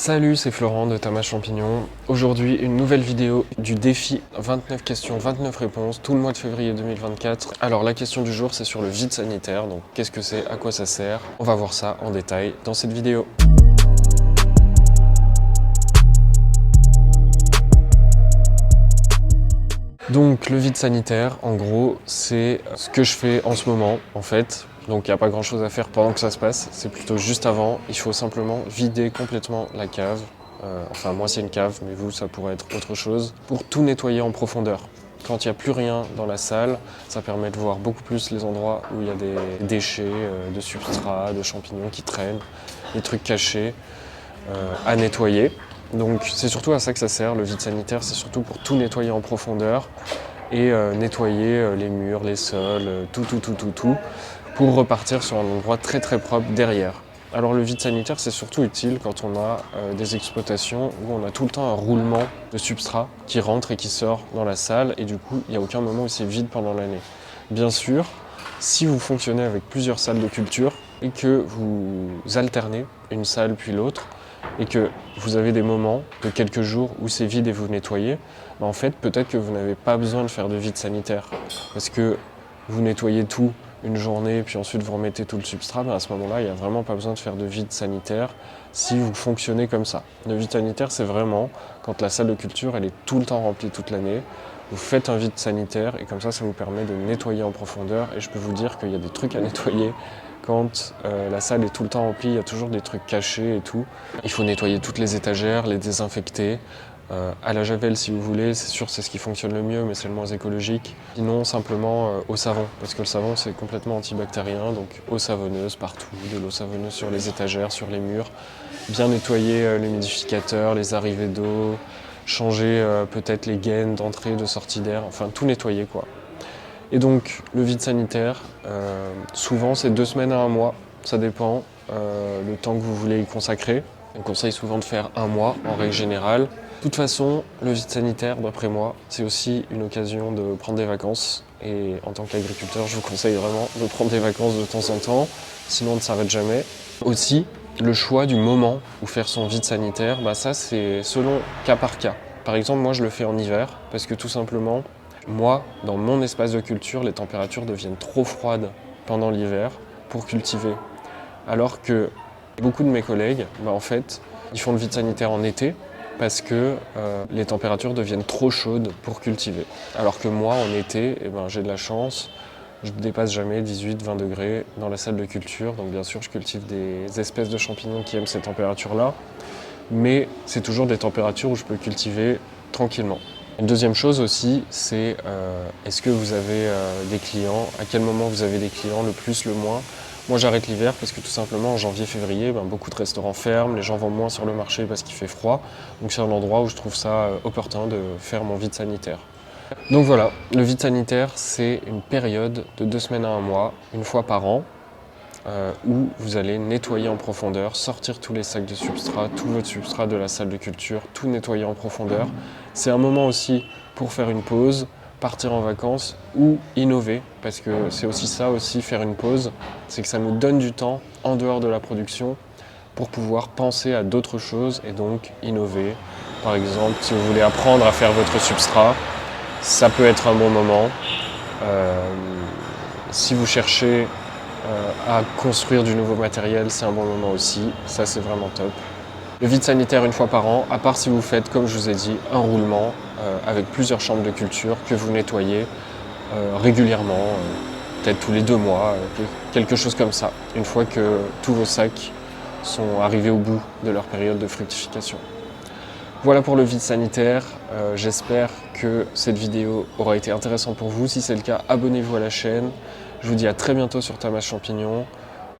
Salut, c'est Florent de Tama Champignon. Aujourd'hui, une nouvelle vidéo du défi 29 questions, 29 réponses, tout le mois de février 2024. Alors la question du jour, c'est sur le vide sanitaire. Donc qu'est-ce que c'est, à quoi ça sert? On va voir ça en détail dans cette vidéo. Donc le vide sanitaire, en gros, c'est ce que je fais en ce moment, en fait. Donc il n'y a pas grand chose à faire pendant que ça se passe, c'est plutôt juste avant. Il faut simplement vider complètement la cave. Enfin moi c'est une cave, mais vous ça pourrait être autre chose. Pour tout nettoyer en profondeur. Quand il n'y a plus rien dans la salle, ça permet de voir beaucoup plus les endroits où il y a des déchets, de substrats, de champignons qui traînent, des trucs cachés à nettoyer. Donc c'est surtout à ça que ça sert, le vide sanitaire, c'est surtout pour tout nettoyer en profondeur et nettoyer les murs, les sols, tout, pour repartir sur un endroit très propre derrière. Alors le vide sanitaire, c'est surtout utile quand on a des exploitations où on a tout le temps un roulement de substrat qui rentre et qui sort dans la salle et du coup, il n'y a aucun moment où c'est vide pendant l'année. Bien sûr, si vous fonctionnez avec plusieurs salles de culture et que vous alternez une salle puis l'autre, et que vous avez des moments de quelques jours où c'est vide et vous nettoyez, en fait peut-être que vous n'avez pas besoin de faire de vide sanitaire parce que vous nettoyez tout une journée puis ensuite vous remettez tout le substrat, à ce moment-là il n'y a vraiment pas besoin de faire de vide sanitaire si vous fonctionnez comme ça. Le vide sanitaire c'est vraiment quand la salle de culture elle est tout le temps remplie toute l'année, vous faites un vide sanitaire et comme ça vous permet de nettoyer en profondeur et je peux vous dire qu'il y a des trucs à nettoyer. Quand la salle est tout le temps remplie, il y a toujours des trucs cachés et tout. Il faut nettoyer toutes les étagères, les désinfecter. À la javel si vous voulez, c'est sûr c'est ce qui fonctionne le mieux mais c'est le moins écologique. Sinon simplement au savon, parce que le savon c'est complètement antibactérien, donc eau savonneuse partout, de l'eau savonneuse sur les étagères, sur les murs. Bien nettoyer l'humidificateur, les arrivées d'eau, changer peut-être les gaines d'entrée, de sortie d'air, enfin tout nettoyer quoi. Et donc le vide sanitaire, souvent c'est 2 semaines à 1 mois, ça dépend le temps que vous voulez y consacrer. On conseille souvent de faire 1 mois en règle générale. De toute façon, le vide sanitaire, d'après moi, c'est aussi une occasion de prendre des vacances. Et en tant qu'agriculteur, je vous conseille vraiment de prendre des vacances de temps en temps, sinon on ne s'arrête jamais. Aussi, le choix du moment où faire son vide sanitaire, ça c'est selon cas par cas. Par exemple, moi je le fais en hiver, parce que tout simplement, moi, dans mon espace de culture, les températures deviennent trop froides pendant l'hiver pour cultiver. Alors que beaucoup de mes collègues, en fait, ils font le vide sanitaire en été parce que les températures deviennent trop chaudes pour cultiver. Alors que moi, en été, j'ai de la chance, je ne dépasse jamais 18-20 degrés dans la salle de culture. Donc bien sûr, je cultive des espèces de champignons qui aiment ces températures-là, mais c'est toujours des températures où je peux cultiver tranquillement. Une deuxième chose aussi, c'est est-ce que vous avez des clients? À quel moment vous avez des clients, le plus, le moins? Moi j'arrête l'hiver parce que tout simplement en janvier-février, beaucoup de restaurants ferment, les gens vont moins sur le marché parce qu'il fait froid. Donc c'est un endroit où je trouve ça opportun de faire mon vide sanitaire. Donc voilà, le vide sanitaire c'est une période de 2 semaines à 1 mois, une fois par an, où vous allez nettoyer en profondeur, sortir tous les sacs de substrat, tout votre substrat de la salle de culture, tout nettoyer en profondeur. C'est un moment aussi pour faire une pause, partir en vacances ou innover, parce que c'est aussi ça, aussi faire une pause, c'est que ça nous donne du temps en dehors de la production pour pouvoir penser à d'autres choses et donc innover. Par exemple, si vous voulez apprendre à faire votre substrat, ça peut être un bon moment. Si vous cherchez à construire du nouveau matériel, c'est un bon moment aussi, ça c'est vraiment top. Le vide sanitaire une fois par an, à part si vous faites, comme je vous ai dit, un roulement avec plusieurs chambres de culture que vous nettoyez régulièrement, peut-être tous les 2 mois, quelque chose comme ça, une fois que tous vos sacs sont arrivés au bout de leur période de fructification. Voilà pour le vide sanitaire, j'espère que cette vidéo aura été intéressante pour vous. Si c'est le cas, abonnez-vous à la chaîne. Je vous dis à très bientôt sur Tama Champignon.